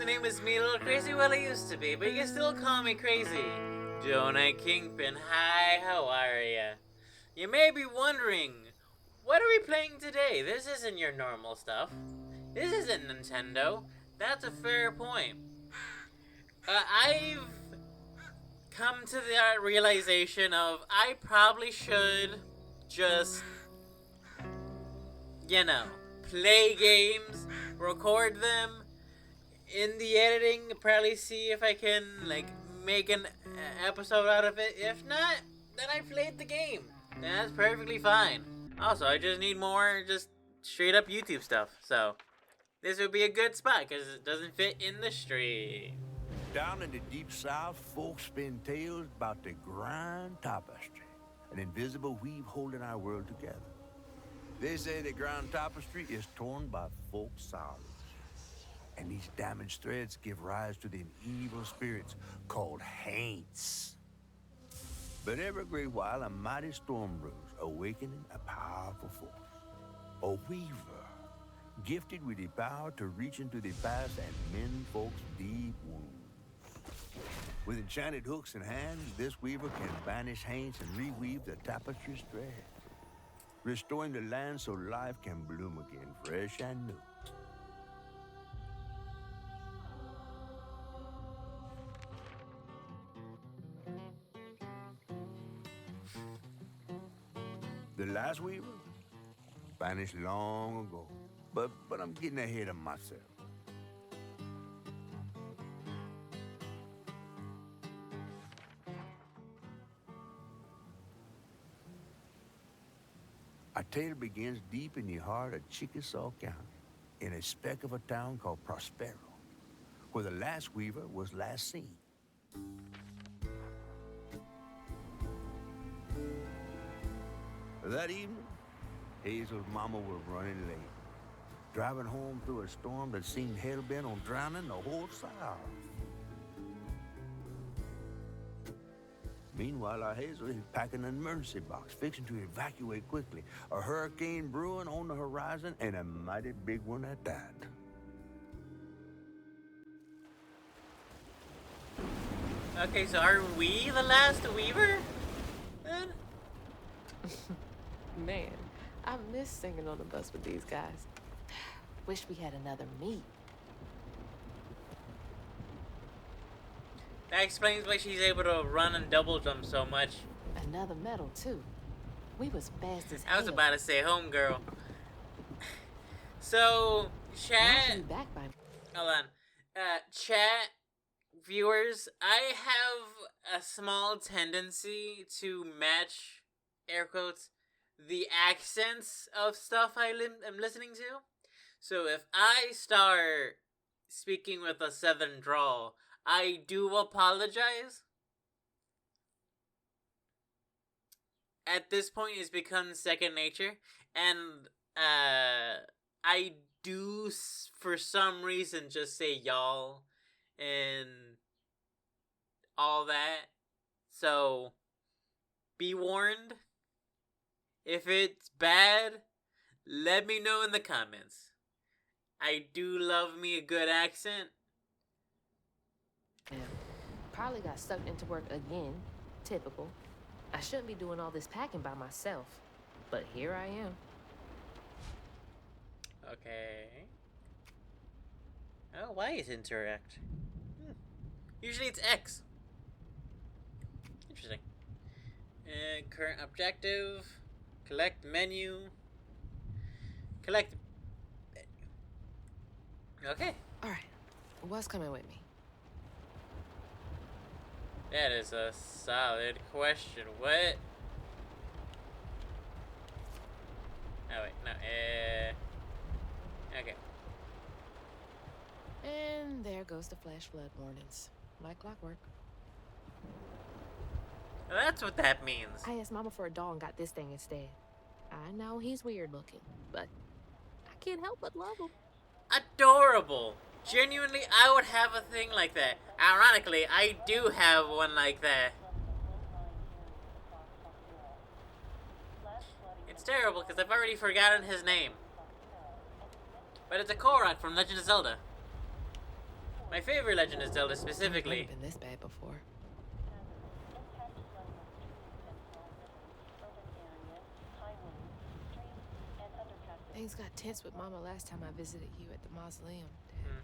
My name is me, a little crazy. Well, I used to be, but you can still call me crazy. Jonah Kingpin, hi, how are ya? You may be wondering, what are we playing today? This isn't your normal stuff. This isn't Nintendo. That's a fair point. I've come to the realization of I probably should just, play games, record them, in the editing, probably see if I can, make an episode out of it. If not, then I played the game. That's perfectly fine. Also, I just need more just straight up YouTube stuff. So, this would be a good spot because it doesn't fit in the stream. Down in the deep south, folks spin tales about the grand tapestry, an invisible weave holding our world together. They say the grand tapestry is torn by folk sorrows, and these damaged threads give rise to them evil spirits called haints. But every great while, a mighty storm brews, awakening a powerful force. A weaver, gifted with the power to reach into the past and mend folks' deep wounds. With enchanted hooks in hand, this weaver can banish haints and reweave the tapestry's thread, restoring the land so life can bloom again, fresh and new. The last weaver vanished long ago, but I'm getting ahead of myself. Our tale begins deep in the heart of Chickasaw County, in a speck of a town called Prospero, where the last weaver was last seen. That evening, Hazel's mama was running late, driving home through a storm that seemed hell-bent on drowning the whole South. Meanwhile, our Hazel is packing an emergency box, fixing to evacuate quickly. A hurricane brewing on the horizon, and a mighty big one at that. Okay, so are we the last Weaver? Then? Man, I miss singing on the bus with these guys. Wish we had another meet. That explains why she's able to run and double jump so much. Another medal, too. We was fast as I was hell. about to say homegirl. So, chat... Back by... Hold on. Chat, viewers, I have a small tendency to match, air quotes, the accents of stuff I'm listening to. So if I start speaking with a southern drawl, I do apologize. At this point, it's become second nature, and I do, for some reason, just say y'all and all that. So, be warned. If it's bad, let me know in the comments. I do love me a good accent. Yeah. Probably got sucked into work again. Typical. I shouldn't be doing all this packing by myself, but here I am. Okay. Oh, why is interact? Usually it's X. Interesting. Current objective. Collect menu. Collect. Okay. Alright. What's coming with me? That is a solid question. What? Oh, wait. No. Okay. And there goes the flash flood warnings. Like clockwork. That's what that means. I asked Mama for a doll and got this thing instead. I know he's weird looking, but I can't help but love him. Adorable. Genuinely, I would have a thing like that. Ironically, I do have one like that. It's terrible because I've already forgotten his name. But it's a Korok from Legend of Zelda. My favorite Legend of Zelda It's never specifically. been this bad before. Things got tense with Mama last time I visited you at the mausoleum, Dad.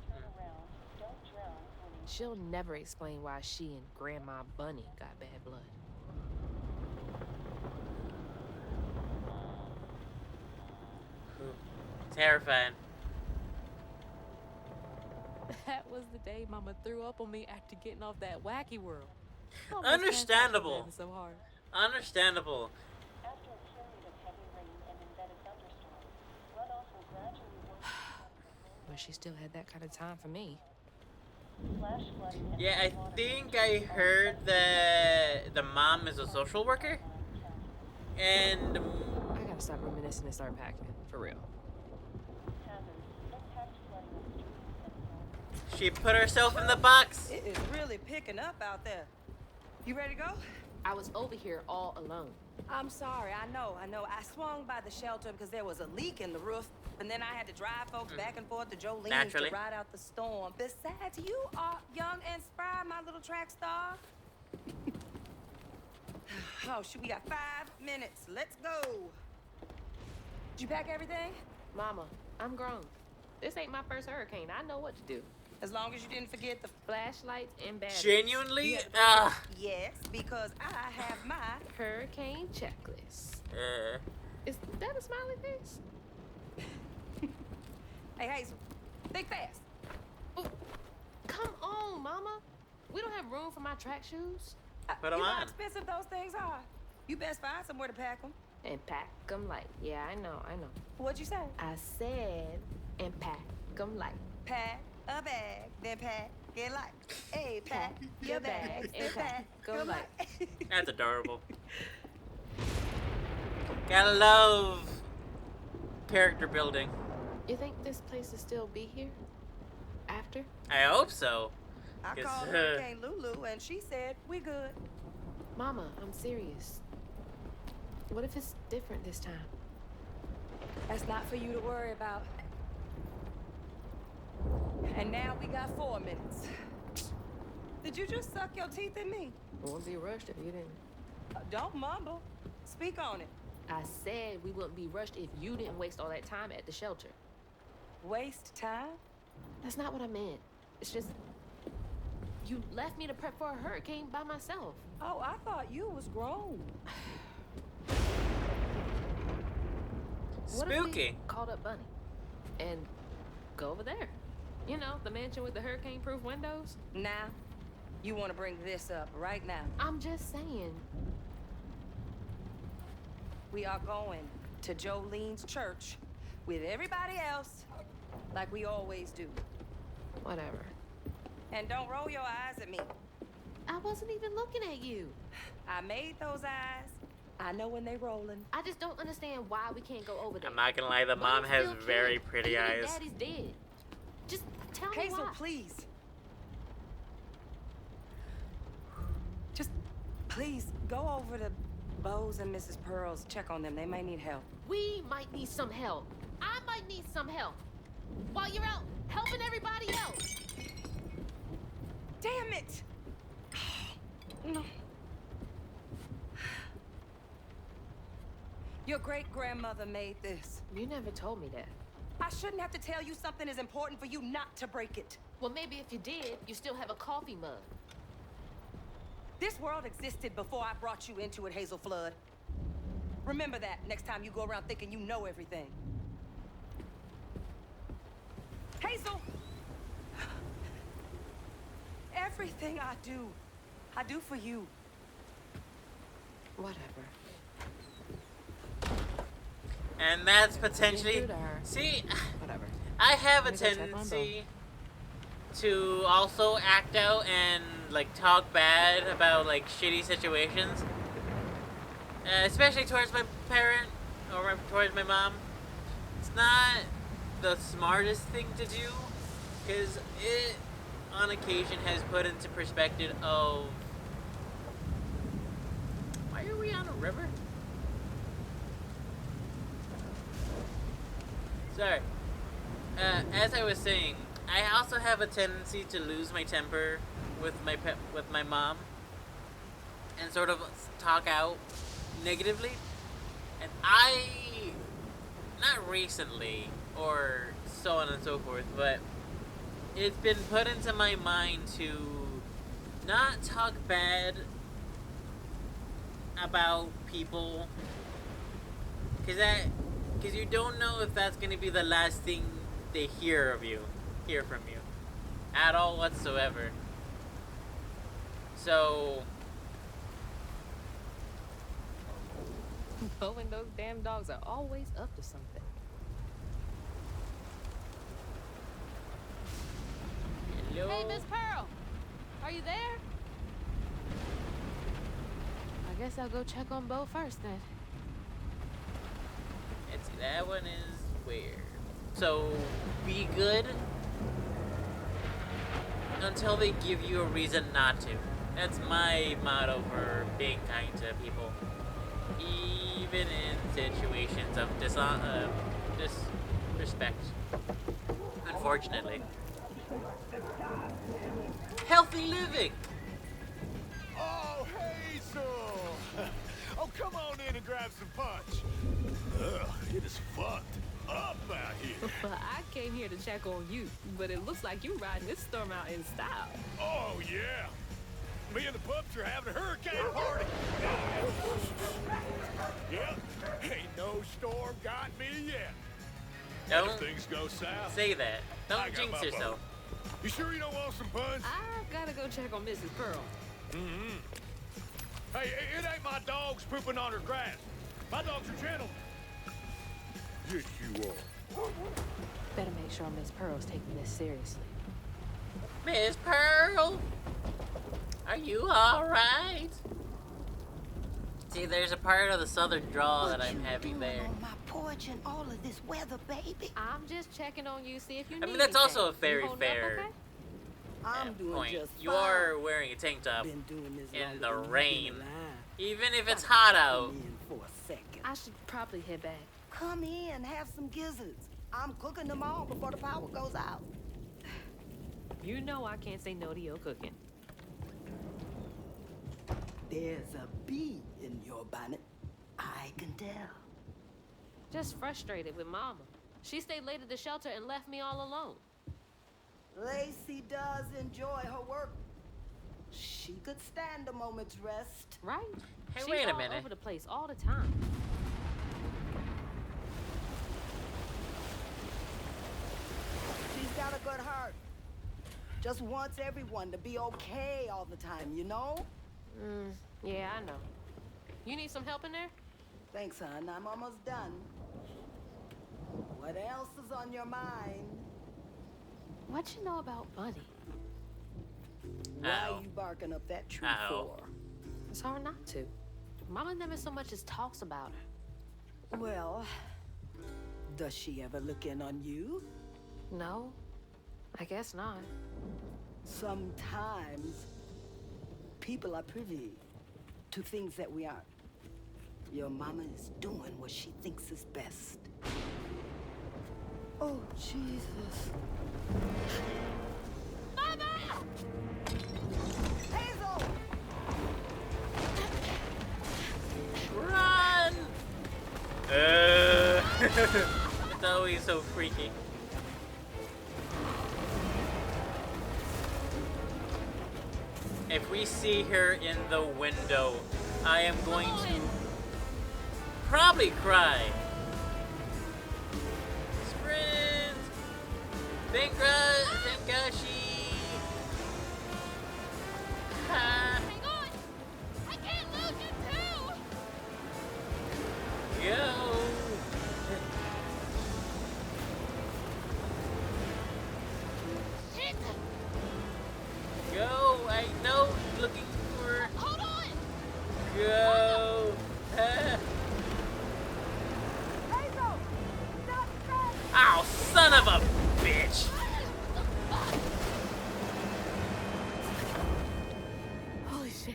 She'll never explain why she and Grandma Bunny got bad blood. Terrifying. That was the day Mama threw up on me after getting off that wacky world. Understandable. So hard. Understandable. But she still had that kind of time for me. Yeah, I think I heard that the mom is a social worker. And I gotta stop reminiscing and start packing. For real. she put herself in the box. It is really picking up out there. You ready to go? I was over here all alone. I'm sorry, I know. I swung by the shelter because there was a leak in the roof, and then I had to drive folks back and forth to Jolene's Naturally. to ride out the storm. Besides, you are young and spry, my little track star. Oh, shoot, we got 5 minutes. Let's go. Did you pack everything? Mama, I'm grown. This ain't my first hurricane. I know what to do. As long as you didn't forget the... Flashlights and batteries. Genuinely? Yes, because I have my... Hurricane checklist. Is that a smiley face? Hey, Hazel, think fast. Oh, come on, Mama. We don't have room for my track shoes. Put 'em You know how on. expensive those things are. You best find somewhere to pack them. And pack them light. Yeah, I know. What'd you say? I said, and pack them light. Pack a bag, then pack it light. Hey, pack your bags, then and pack go your light. light. That's adorable. Gotta love character building. You think this place will still be here? After? I hope so. I Guess, called Hurricane Lulu and she said, we good. Mama, I'm serious. What if it's different this time? That's not for you to worry about. And now we got 4 minutes. Did you just suck your teeth in me? Won't be rushed if you didn't. Don't mumble. Speak on it. I said we wouldn't be rushed if you didn't waste all that time at the shelter. Waste time? That's not what I meant. It's just... You left me to prep for a hurricane by myself. Oh, I thought you was grown. What if we Spooky. called up Bunny and go over there? You know, the mansion with the hurricane-proof windows? Now, you want to bring this up right now. I'm just saying. We are going to Jolene's church with everybody else like we always do. Whatever. And don't roll your eyes at me. I wasn't even looking at you. I made those eyes. I know when they rolling. I just don't understand why we can't go over there. I'm not gonna lie, the mom Mom's has still very kid. pretty Even eyes. Daddy's dead. Just tell me Hazel, why. please. Just please go over to Bo's and Mrs. Pearl's. Check on them. They may need help. We might need some help. I might need some help. While you're out helping everybody else. Damn it! No. Your great-grandmother made this. You never told me that. I shouldn't have to tell you something is important for you not to break it. Well, maybe if you did, you still have a coffee mug. This world existed before I brought you into it, Hazel Flood. Remember that next time you go around thinking you know everything. Hazel! Everything I do for you. Whatever. And that's potentially... Through to her. See, Whatever. I have a Let me go check on tendency to also act out and, like, talk bad about, like, shitty situations. Especially towards my parent or towards my mom. It's not the smartest thing to do, because it, on occasion, has put into perspective of... Why are we on a river? Sorry. As I was saying, I also have a tendency to lose my temper with my mom, and sort of talk out negatively. And I, not recently or so on and so forth, but it's been put into my mind to not talk bad about people, because you don't know if that's going to be the last thing they hear from you, at all whatsoever. So, Knowing those damn dogs are always up to something. hello. Hey, Miss Pearl! Are you there? I guess I'll go check on Bo first then. Let's see, that one is where? So, be good until they give you a reason not to. That's my motto for being kind to people. Even in situations of disrespect. Unfortunately. Healthy living! Oh, Hazel! Oh, come on in and grab some punch. Ugh, it is fucked up out here. Well, I came here to check on you, but it looks like you're riding this storm out in style. Oh, yeah. Me and the pups are having a hurricane party. Yep, ain't no storm got me yet. Don't If things go south, say that. I Don't got jinx my yourself. boat. You sure you don't want some punch? I gotta go check on Mrs. Pearl. Hey, it ain't my dogs pooping on her grass. My dogs are gentlemen. Yes, you are. Better make sure Miss Pearl's taking this seriously. Miss Pearl? Are you alright? See, there's a part of the southern drawl that I'm having there. On my porch in all of this weather, baby. I'm just checking on you, see if you need I mean, that's anything. also a very You holding up fair okay? I'm doing point. just You fine. are wearing a tank top Been doing this in longer the than you've been rain. alive. Even if it's hot out. Come in for a second. I should probably head back. Come in, have some gizzards. I'm cooking them all before the power goes out. You know I can't say no to your cooking. There's a bee in your bonnet. I can tell. Just frustrated with Mama. She stayed late at the shelter and left me all alone. Lacey does enjoy her work. She could stand a moment's rest. Right? Hey, She's wait a all minute. over the place all the time. She's got a good heart. Just wants everyone to be okay all the time, you know? Yeah, I know. You need some help in there? Thanks, hon. I'm almost done. What else is on your mind? What you know about Bunny? Why Ow. you barking up that tree Ow. for? It's hard not to. Mama never so much as talks about her. Well, does she ever look in on you? No, I guess not. Sometimes people are privy to things that we aren't. Your mama is doing what she thinks is best. Oh, Jesus. Mama! Hazel! Run! It's always so freaky. If we see her in the window, I am going to probably cry. Sprint! Thank God she... Ha! Hang on! I can't lose you too! Go! Shit! Go! I know, looking for... Hold on! Go! Ah. Hazel! Stop that! Ow, son of a bitch! Holy shit.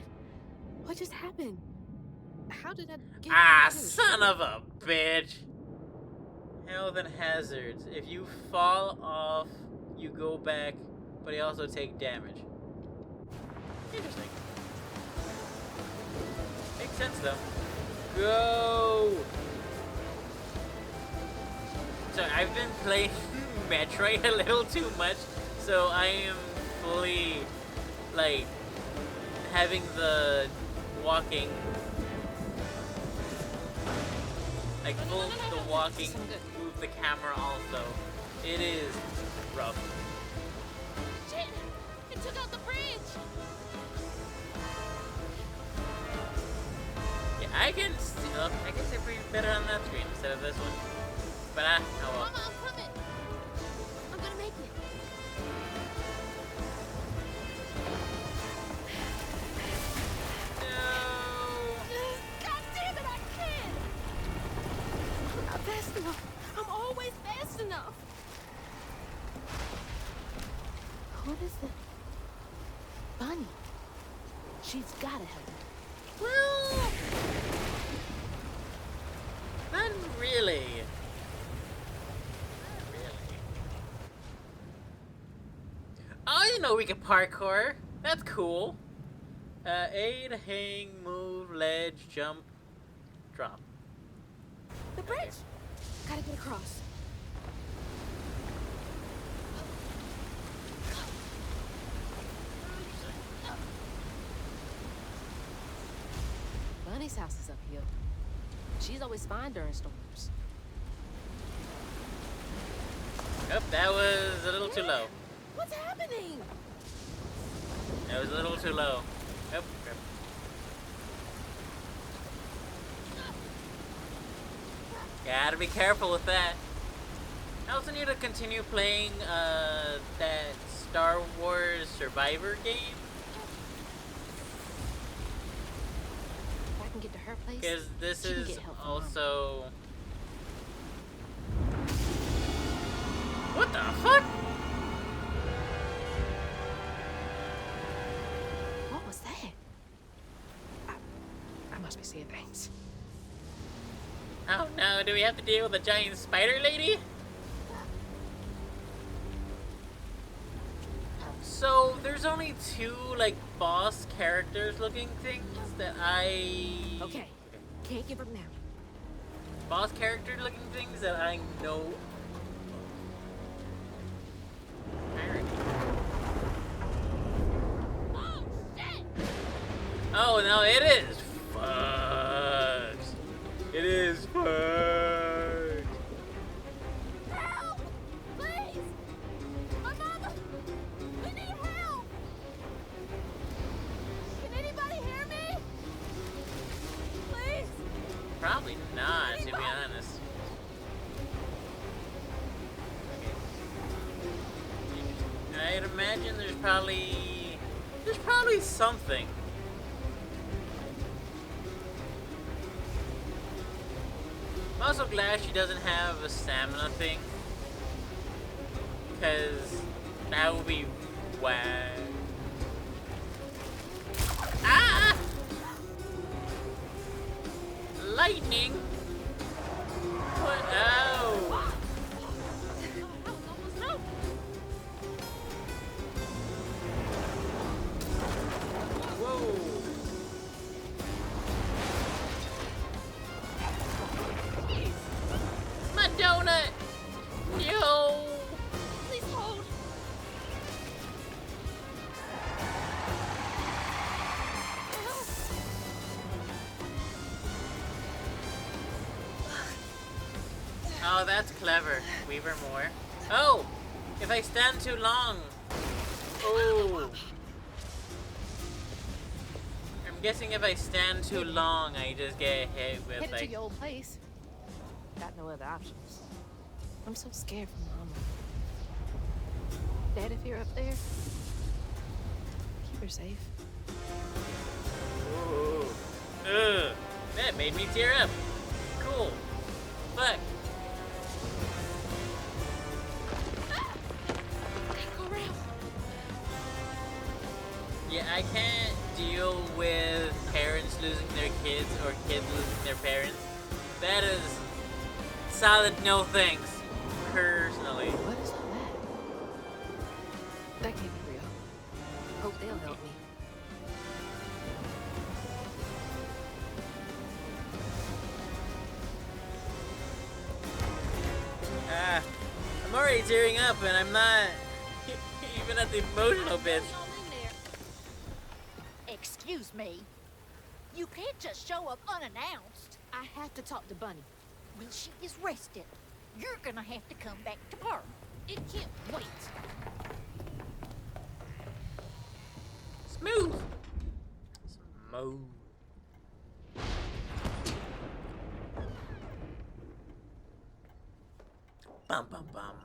What just happened? How did that get Ah, into the son ship? of a bitch! Health and hazards. If you fall off, you go back, but you also take damage. Interesting. Makes sense though. Go! Sorry, I've been playing Metroid a little too much, so I am fully, like, having the walking, like, full the walking, move the camera also. It is rough. Shit! It took out the bridge! Yeah, I can still, I guess I pretty better on that screen instead of this one. But oh well. Mama, I'm coming! I'm gonna make it. God damn it, I can't! I'm not fast enough. I'm always fast enough. What is it? Bunny. She's gotta help me. Well, not really. Not really. Oh, I didn't know we could parkour. That's cool. Aid, hang, move, ledge, jump, drop. The bridge! Gotta get across. Bunny's house is uphill. She's always fine during storms. Oh, that was a little too low. What's happening? That was a little too low. Oh, crap. Gotta be careful with that. I also need to continue playing that Star Wars Survivor game. If I can get to her place, Because this she can is get help from also... What the fuck? What was that? I must be seeing things. Oh no, do we have to deal with a giant spider lady? So, there's only two, like, boss characters looking things that I... Okay, can't give up now. Boss character looking things that I know. Oh, shit! Oh no, it is fucked. It is fucked. Help! Please! My mama! We need help! Can anybody hear me? Please! Probably not, to be honest. I'd imagine there's probably something. I'm also glad she doesn't have a stamina thing, because that would be whack. Ah! Lightning! What? Oh! Whoa! My donut! No! Please hold! Oh, that's clever. Weaver more. Oh! If I stand too long. Oh! I'm guessing if I stand too long, I just get hit with Headed to like... your old place. Got no other options. I'm so scared for Mama. Dad, if you're up there, keep her safe. Ooh. Ugh. That made me tear up. Cool. Fuck. Go around. Yeah, I can't deal with parents losing their kids or kids losing their parents. That is solid no thanks, personally. What is all that? That can't be real. Hope they'll help me. I'm already tearing up and I'm not even at the emotional bit. Excuse me. You can't just show up unannounced. I have to talk to Bunny. When she is rested, you're gonna have to come back to Park. It can't wait. Smooth. Smooth. Bum bum bum.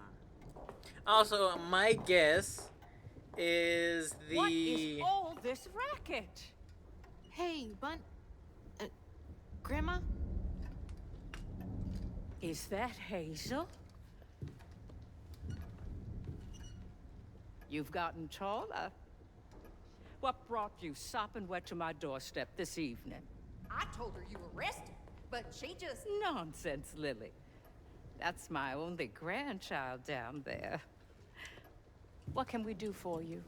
Also, my guess is the. What is all this racket? Hey, Grandma? Is that Hazel? You've gotten taller. What brought you sopping wet to my doorstep this evening? I told her you were rested, but she just... Nonsense, Lily. That's my only grandchild down there. What can we do for you?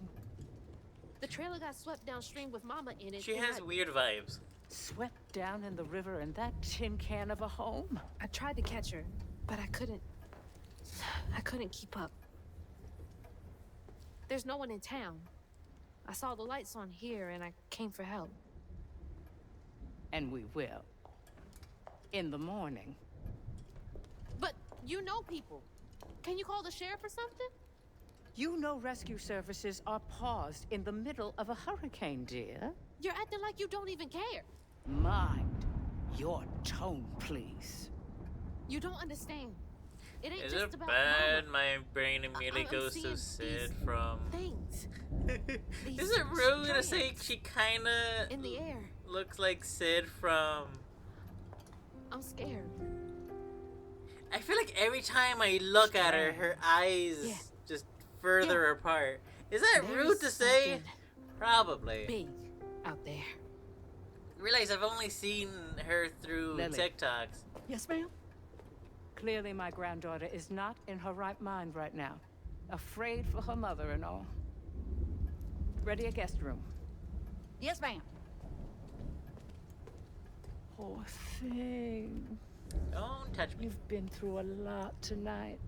The trailer got swept downstream with Mama in it. She and has weird vibes. Swept down in the river in that tin can of a home? I tried to catch her, but I couldn't. I couldn't keep up. There's no one in town. I saw the lights on here and I came for help. And we will. In the morning. But you know people. Can you call the sheriff or something? You know rescue services are paused in the middle of a hurricane, dear. You're acting like you don't even care. Mind your tone, please. You don't understand. It ain't Is just it about bad? Mama. My brain immediately I'm goes to seeing Sid these from. things Is it rude to say strands she kinda in the air. looks like Sid from? I'm scared. I feel like every time I look at her, her eyes Yeah. just further apart. Is that There's rude to say? something Probably. big out there. Realize I've only seen her through Lily. TikToks. Yes, ma'am? Clearly my granddaughter is not in her right mind right now. Afraid for her mother and all. Ready a guest room. Yes, ma'am. Poor thing. Don't touch me. You've been through a lot tonight.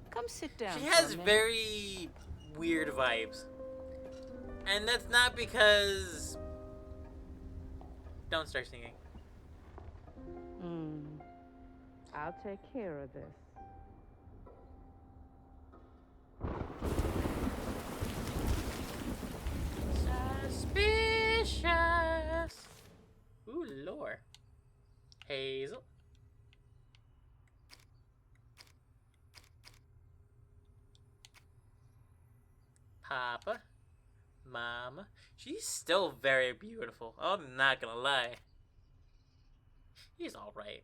Come sit down. She for has a minute. very weird vibes. And that's not because... Don't start singing. I'll take care of this. Suspicious. Ooh, lore. Hazel. Papa. Mama. She's still very beautiful. I'm not gonna lie. He's alright.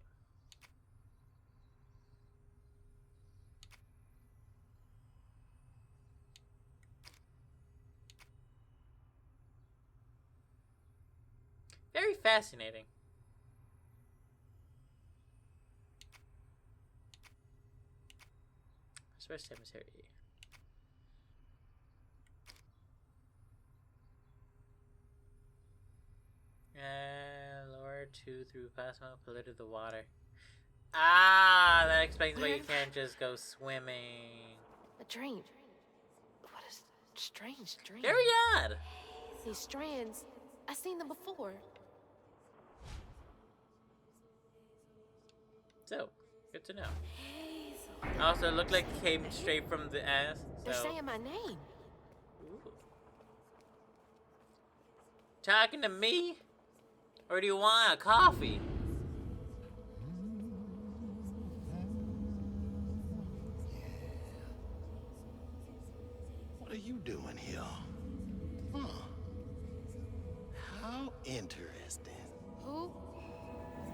Very fascinating. First cemetery. Lower 2 through plasma polluted the water. Ah, that explains why you can't just go swimming. A dream. What a strange dream. Very odd. These strands, I've seen them before. So, good to know. Also, it looked like it came straight from the ass. They're So. saying my name. Ooh. Talking to me? Or do you want a coffee? What are you doing here? Huh. How interesting. Who?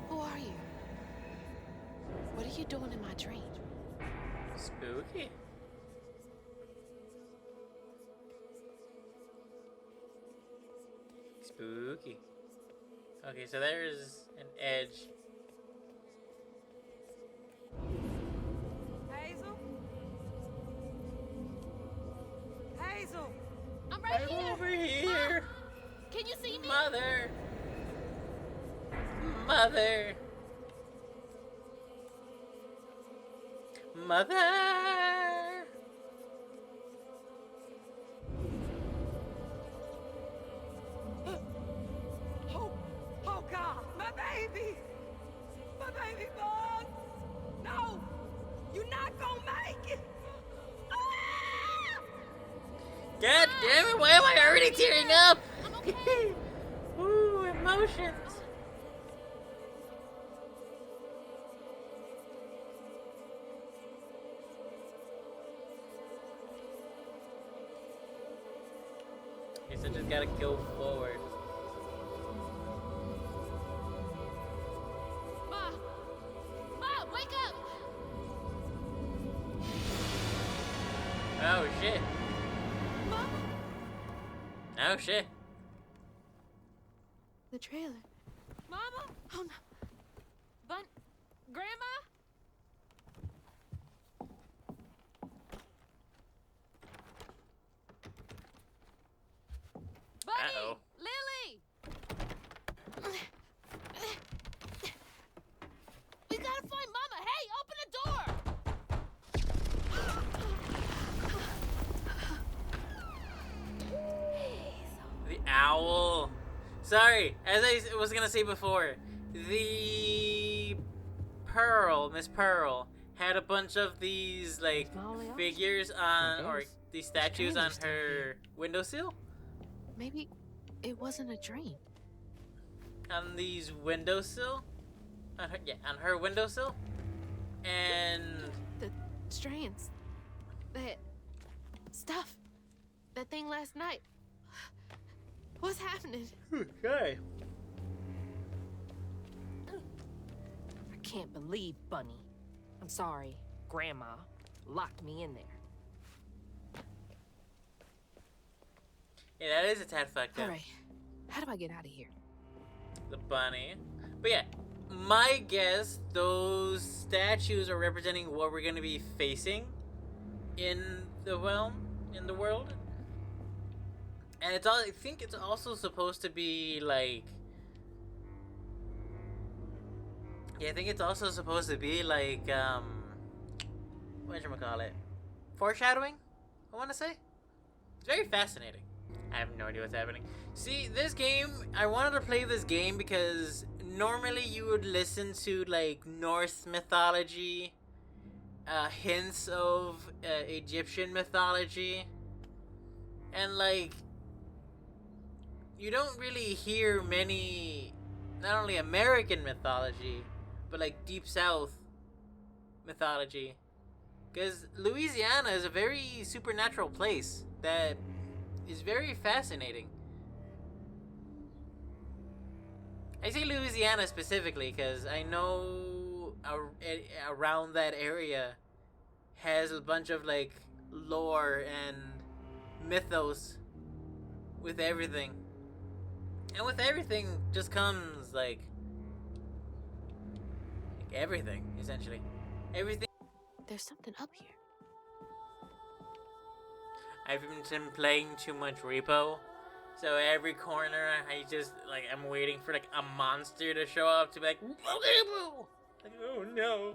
Who are you? What are you doing in my dream? Spooky. Spooky. Okay, so there's an edge. Hazel? Hazel! I'm right I'm here. over here. Can you see me? Mother. Mother. Mother. Oh God, my baby! My baby boy! No! You're not gonna make it! Ah! God damn it, why am I already tearing up? I'm okay. Ooh, emotions. Guess I just gotta go forward. Ma! Ma, wake up! Oh shit. Mama? Oh shit. The trailer. Mama? Oh no. Grandma? Buddy! Uh-oh. Lily! We gotta find Mama! Hey, open the door! The owl. Sorry, as I was gonna say before, the Miss Pearl, had a bunch of these like figures on, or these statues on her windowsill. Maybe it wasn't a dream. On these windowsill, on her windowsill, and The strands. That stuff. That thing last night. What's happening? okay. I can't believe Bunny. I'm sorry, Grandma locked me in there. Yeah, that is a tad fucked up. All right. How do I get out of here? The bunny. But yeah, my guess, those statues are representing what we're gonna be facing in the realm, in the world. And it's all, I think it's also supposed to be like, yeah, I think it's also supposed to be like, whatchamacallit? Foreshadowing, I want to say. It's very fascinating. I have no idea what's happening. See, this game, I wanted to play this game because normally you would listen to like Norse mythology, hints of Egyptian mythology, and like, you don't really hear many, not only American mythology, but like Deep South mythology. Because Louisiana is a very supernatural place that is very fascinating. I say Louisiana specifically because I know around that area has a bunch of like lore and mythos with everything. And with everything just comes like everything, essentially. Everything. There's something up here. I've been playing too much Repo, so every corner I just like I'm waiting for like a monster to show up to be like, Repo! Like, oh no.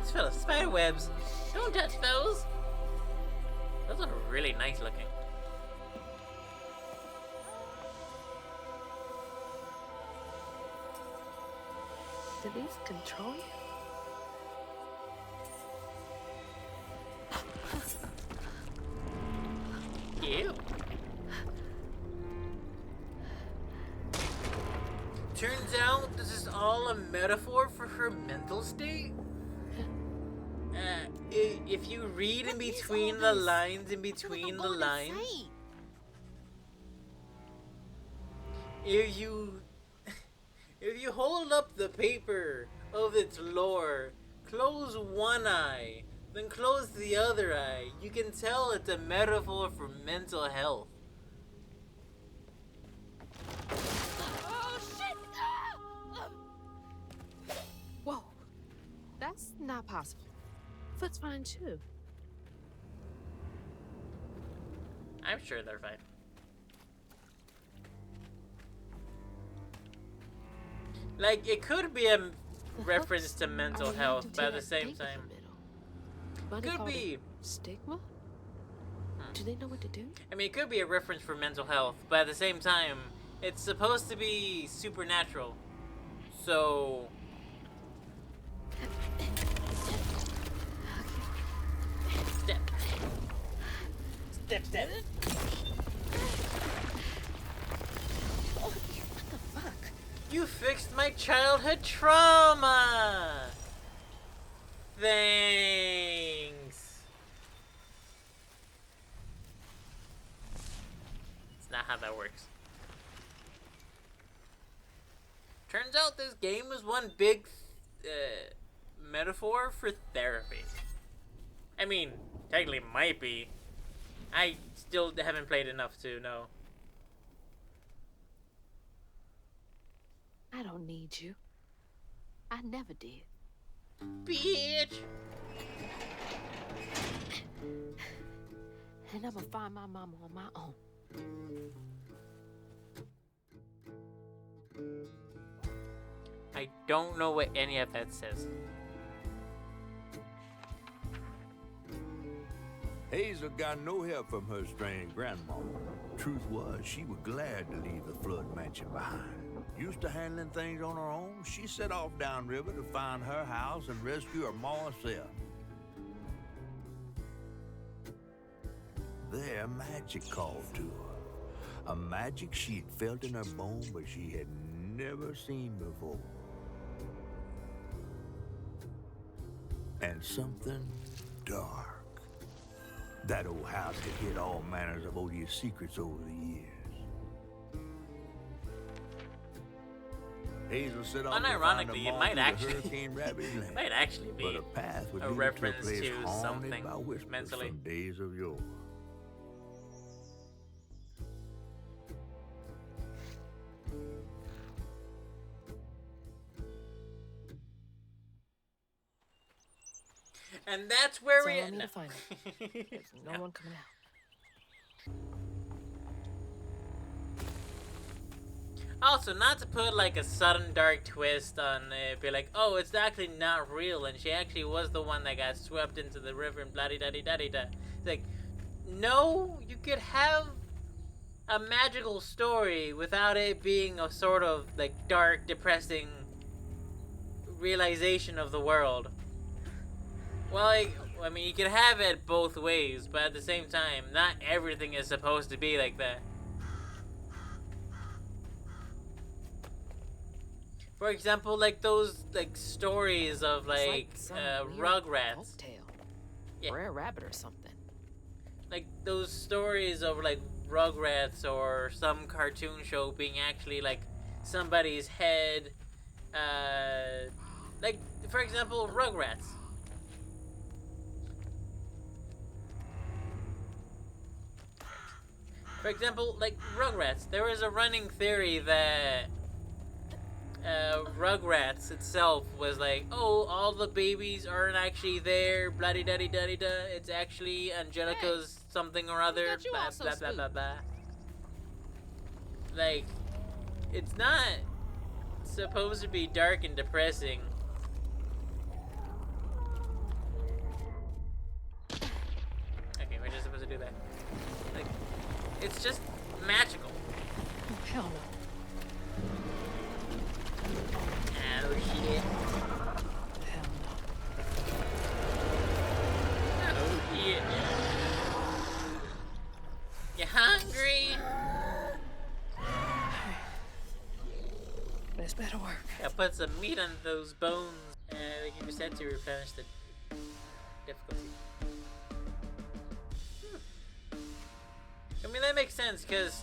These fellas, spider webs. Don't touch those. Those are really nice looking. Do these control you? Ew. Turns out this is all a metaphor for her mental state. If you read in between the lines, if you if you hold up the paper of its lore, close one eye, then close the other eye, you can tell it's a metaphor for mental health. Oh, shit! Whoa. That's not possible. Foot's fine, too. I'm sure they're fine. Like, it could be a reference to mental health, but at the same time, could be. Stigma? Do they know what to do? I mean, it could be a reference for mental health, but at the same time, it's supposed to be supernatural. So, step, step, step. Oh, what the fuck? You fixed my childhood trauma. Thanks. It's not how that works. Turns out this game is one big metaphor for therapy. I mean, technically it might be. I still haven't played enough to know. I don't need you. I never did. Bitch! And I'm gonna find my mama on my own. I don't know what any of that says. Hazel got no help from her strange grandma. Truth was, she was glad to leave the flood mansion behind. Used to handling things on her own, she set off downriver to find her house and rescue her ma herself. There, magic called to her. A magic she'd felt in her bone, but she had never seen before. And something dark. That old house had hid all manners of odious secrets over the years. Hazel set off Unironically, it might actually land, might actually be but a path would a lead reference to, a place to haunted something by whispers mentally. from days of yore. And that's where That's we all I need to find out. There's no one coming out. Also, not to put like a sudden dark twist on it, be like, oh, it's actually not real, and she actually was the one that got swept into the river and blah da da da da. It's like, no, you could have a magical story without it being a sort of like dark, depressing realization of the world. Well, like, I mean, you could have it both ways, but at the same time, not everything is supposed to be like that. For example, like those like stories of like some weird Rugrats. folktale. Yeah. Brer Rabbit or something. Like those stories of like Rugrats or some cartoon show being actually like somebody's head. Like, for example, Rugrats. For example, like Rugrats, there was a running theory that Rugrats itself was like, oh, all the babies aren't actually there, blah da da da da. It's actually Angelica's something or other, got you blah all so blah blah blah blah. Like, it's not supposed to be dark and depressing. Okay, we're just supposed to do that. Like, it's just magical. Oh, hell no. Oh shit. Hell no. Oh shit. You hungry? This better work. I put some meat on those bones. They can be set to replenish the difficulty. I mean, that makes sense. sense because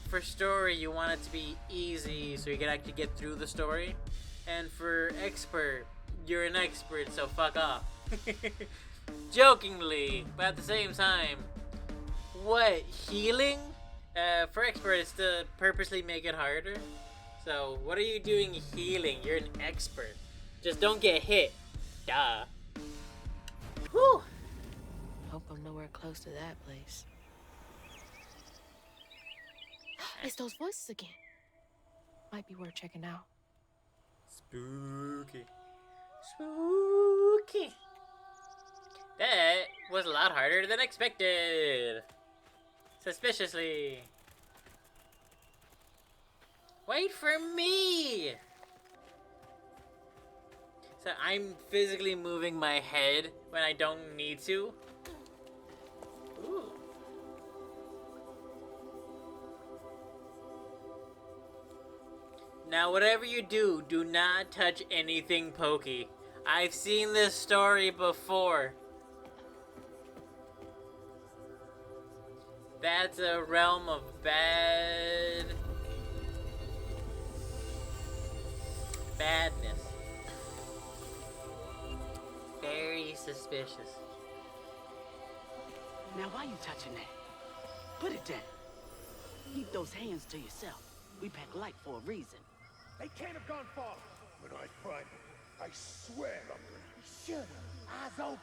for story you want it to be easy so you can actually get through the story, and for expert, you're an expert, so fuck off. Jokingly, but at the same time, what, healing? For expert, it's to purposely make it harder. So what are you doing healing? You're an expert. Just don't get hit. Duh. Whew. Hope I'm nowhere close to that place. It's those voices again. Might be worth checking out. Spooky. Spooky. That was a lot harder than expected. Suspiciously. Wait for me! So I'm physically moving my head when I don't need to. Ooh. Now, whatever you do, do not touch anything pokey. I've seen this story before. That's a realm of badness. Very suspicious. Now, why you touching that? Put it down. Keep those hands to yourself. We pack light for a reason. They can't have gone far. When I find them, I swear I'm gonna be sure. Eyes open.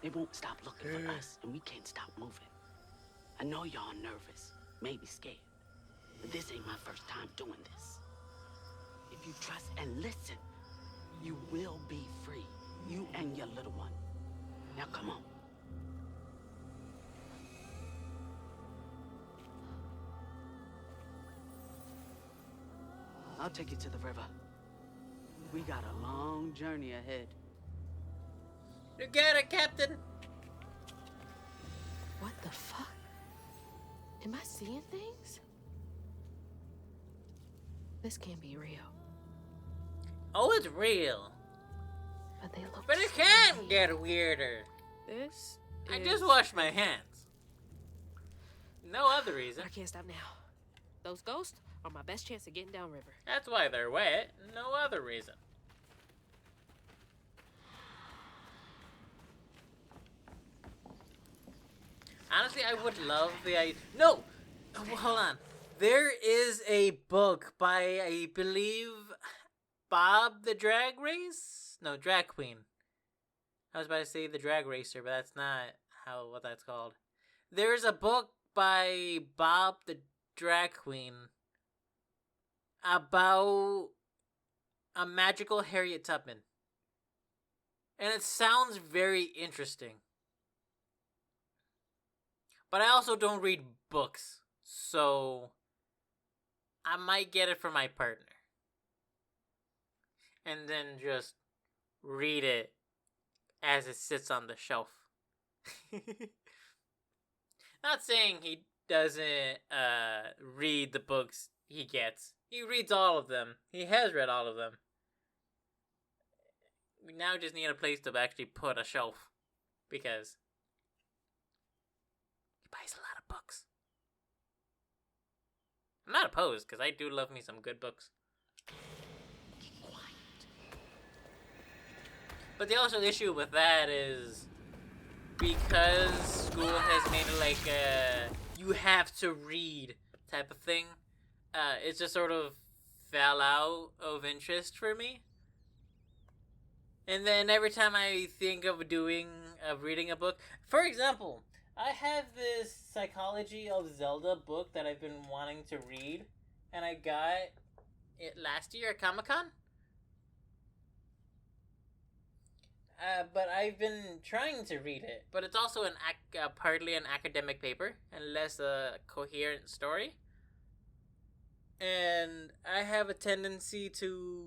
They won't stop looking for us, and we can't stop moving. I know y'all nervous, maybe scared, but this ain't my first time doing this. If you trust and listen, you will be free. You and your little one. Now come on. I'll take you to the river. We got a long journey ahead. You get it, Captain! What the fuck? Am I seeing things? This can't be real. Oh, it's real. But they look. But it can get weirder. This. I just washed my hands. No other reason. I can't stop now. Those ghosts are my best chance of getting downriver. That's why they're wet. No other reason. Honestly, I would love the No! Oh, hold on. There is a book by, I believe, Bob the Drag Race? No, Drag Queen. I was about to say the Drag Racer, but that's not what that's called. There's a book by Bob the Drag Queen about a magical Harriet Tubman. And it sounds very interesting. But I also don't read books, so I might get it for my partner. And then just read it as it sits on the shelf. Not saying he doesn't read the books he gets. He reads all of them. He has read all of them. We now just need a place to actually put a shelf. Because he buys a lot of books. I'm not opposed, because I do love me some good books. But the also issue with that is because school has made it like you have to read type of thing. It just sort of fell out of interest for me. And then every time I think of reading a book, for example, I have this Psychology of Zelda book that I've been wanting to read, and I got it last year at Comic-Con. But I've been trying to read it, but it's also partly an academic paper and less a coherent story. And I have a tendency to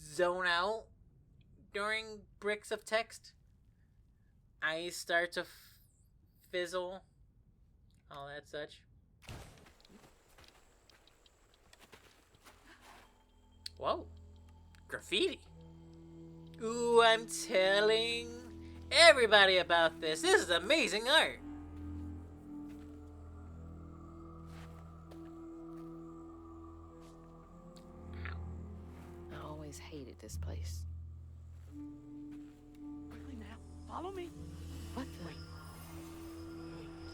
zone out during breaks of text. I start to fizzle, all that such. Whoa, graffiti. Ooh, I'm telling everybody about this. This is amazing art. always hated this place. Quickly now. Follow me. What the? Wait.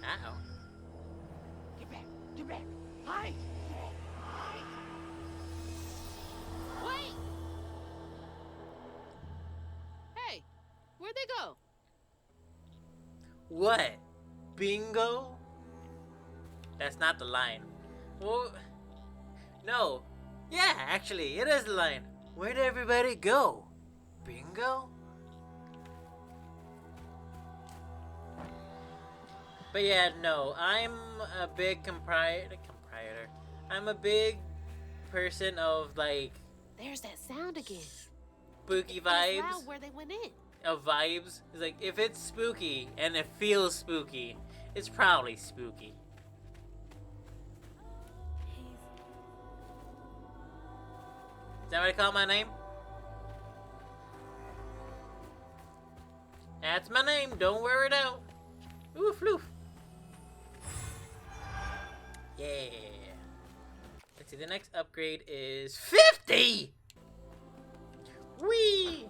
Uh-oh. Get back. Get back. Hide. Hide. Wait! Hey, where'd they go? What? Bingo? That's not the line. Well, no. Yeah, actually, it is the line. Where'd everybody go? Bingo? But yeah, no, I'm a big proprietor. I'm a big person of like There's that sound again. spooky It's vibes. loud where they went in. Of vibes. It's like if it's spooky and it feels spooky, it's probably spooky. Is that what I call my name? That's my name. Don't wear it out. Ooh, floof. Yeah. Let's see. The next upgrade is 50. Whee!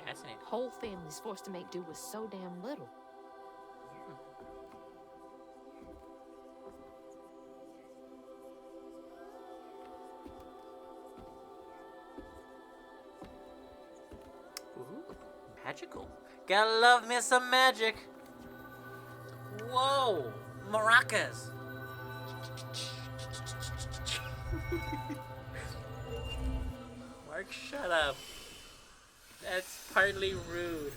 Fascinating. Whole family's forced to make do with so damn little. Ooh, magical. Gotta love me some magic. Whoa, maracas. Mark, shut up. That's partly rude.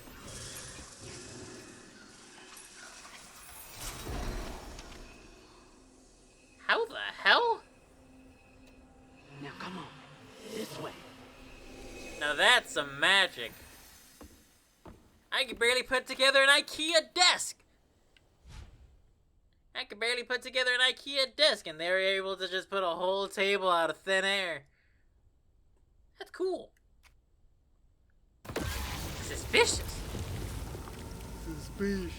How the hell? Now come on. This way. Now that's some magic. I could barely put together an IKEA desk. I could barely put together an IKEA desk, and they were able to just put a whole table out of thin air. That's cool. Suspicious. Suspicious.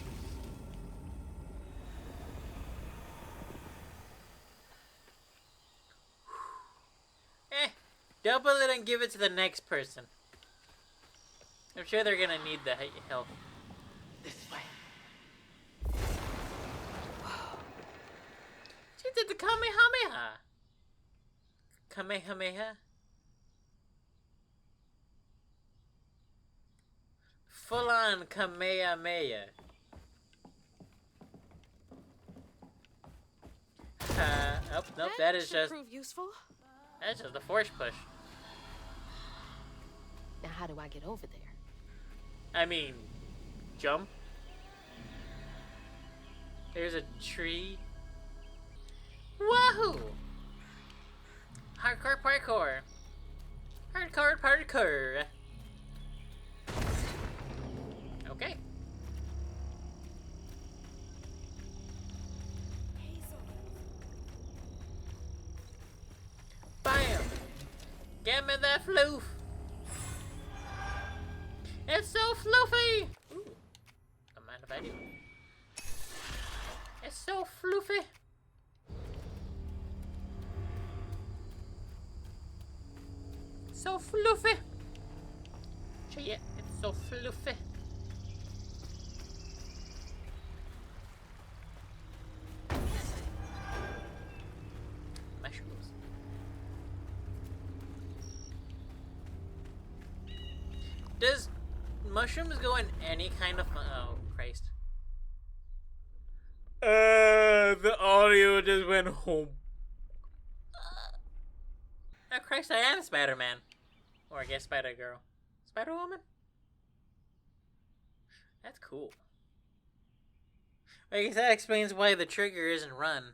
Double it and give it to the next person. I'm sure they're gonna need the help. This way. She did the Kamehameha. Kamehameha? Full on Kamehameha. Oh, nope, that is should just, prove useful. that's just a force push. Now, how do I get over there? I mean, jump. There's a tree. Wahoo! Hardcore parkour. Hardcore parkour. Okay. Bam! Give me that floof. It's so floofy. Ooh. Don't mind if I do. It's so floofy. So fluffy. Yeah, it's so fluffy. Mushrooms. Does mushrooms go in any kind of... Oh, Christ. The audio just went home. Oh, Christ, I am Spider-Man. Or I guess Spider-Girl. Spider-Woman? That's cool. I guess that explains why the trigger isn't run.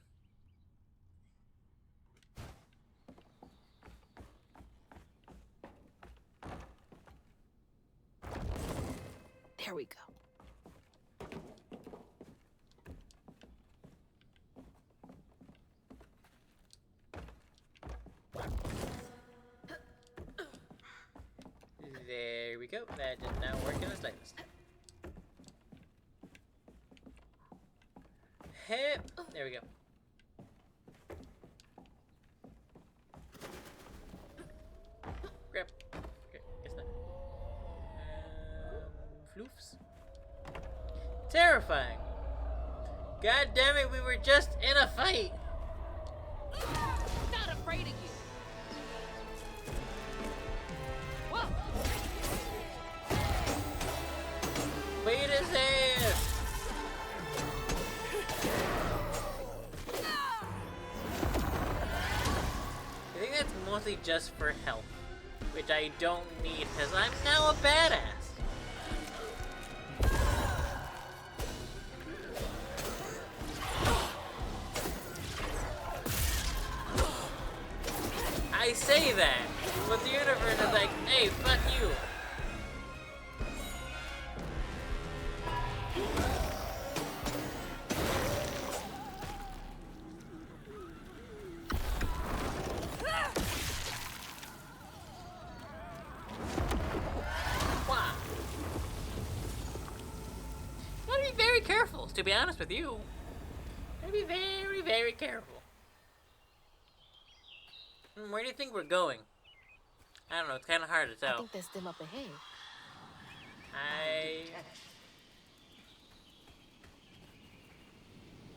There we go. There we go. That did not work in the slightest. Hey, there we go. Grab. Okay, guess that. Floofs. Terrifying. God damn it, we were just in a fight. Not afraid of you. Whoa. Beat his ass. I think that's mostly just for health, which I don't need because I'm now a badass. I say that, but the universe is like, hey, fuck you. Wow. Gotta be very careful, to be honest with you. Gotta be very, very careful. Where do you think we're going? I don't know, it's kind of hard to I tell. think that's them up ahead.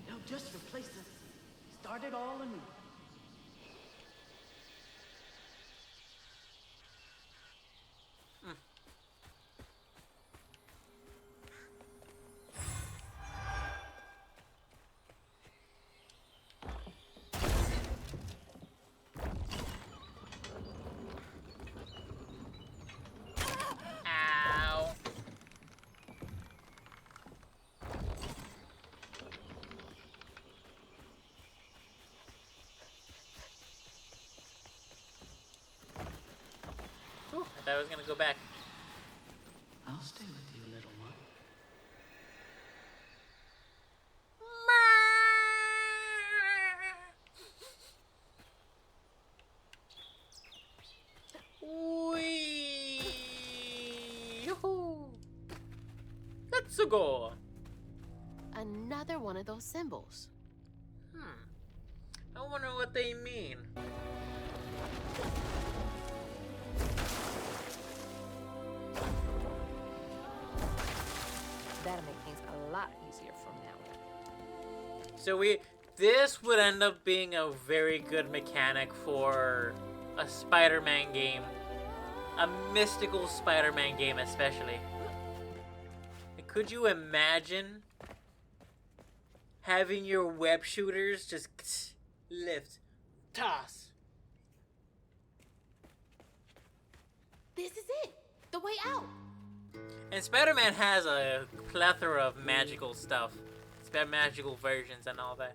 They'll just replace us. Start it all anew. Ow. Ooh, I thought I was gonna go back. I'll stay with you, little one. Wee. Yoo-hoo. Let's go. Another one of those symbols. I wonder what they mean. That'll make things a lot easier from now on. So this would end up being a very good mechanic for a Spider-Man game. A mystical Spider-Man game especially. Could you imagine having your web shooters just lift, toss? This is it. The way out. And Spider-Man has a plethora of magical stuff. Magical versions and all that.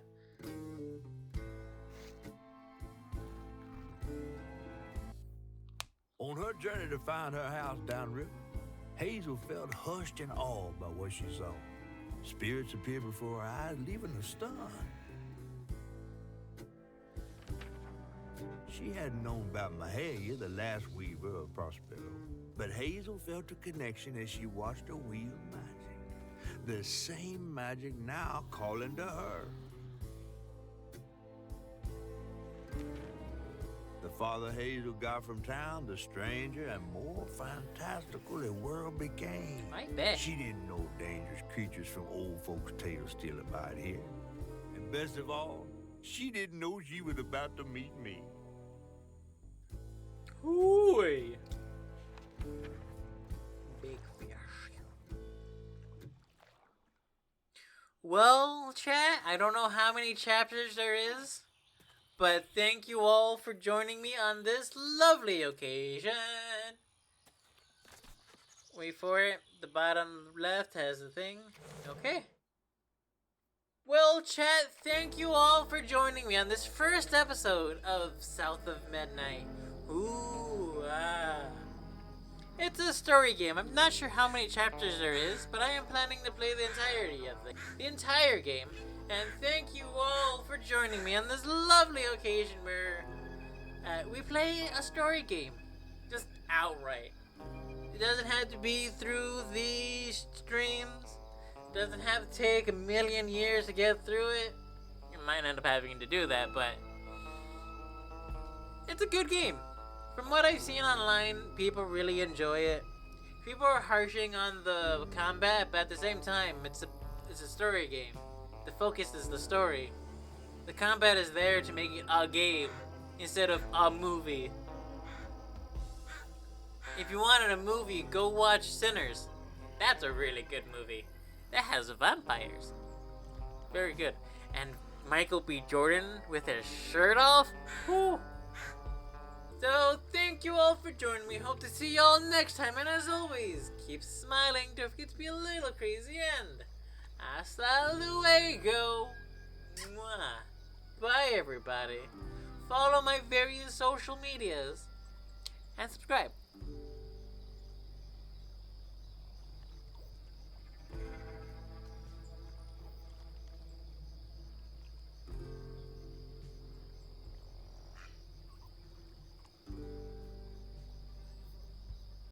On her journey to find her house downriver, Hazel felt hushed and awed by what she saw. Spirits appeared before her eyes, leaving her stunned. She hadn't known about Mahalia, the last weaver of Prospero, but Hazel felt a connection as she watched her wield magic. The same magic now calling to her. The farther Hazel got from town, the stranger and more fantastical the world became. I bet. She didn't know dangerous creatures from old folks' tales still abide here. And best of all, she didn't know she was about to meet me. Hooey. Big fish. Well, chat, I don't know how many chapters there is, but thank you all for joining me on this lovely occasion. Wait for it. The bottom left has the thing. Okay. Well, chat, thank you all for joining me on this first episode of South of Midnight. Ooh, ah. It's a story game. I'm not sure how many chapters there is, but I am planning to play the entirety of the entire game. And thank you all for joining me on this lovely occasion where we play a story game. Just outright. It doesn't have to be through these streams. Doesn't have to take a million years to get through it. You might end up having to do that, but it's a good game. From what I've seen online, people really enjoy it. People are harshing on the combat, but at the same time, it's a story game. The focus is the story. The combat is there to make it a game instead of a movie. If you wanted a movie, go watch Sinners. That's a really good movie. That has vampires. Very good. And Michael B. Jordan with his shirt off? Whew. So, thank you all for joining me. Hope to see y'all next time. And as always, keep smiling. Don't forget to be a little crazy. And hasta luego. Mwah. Bye, everybody. Follow my various social medias. And subscribe.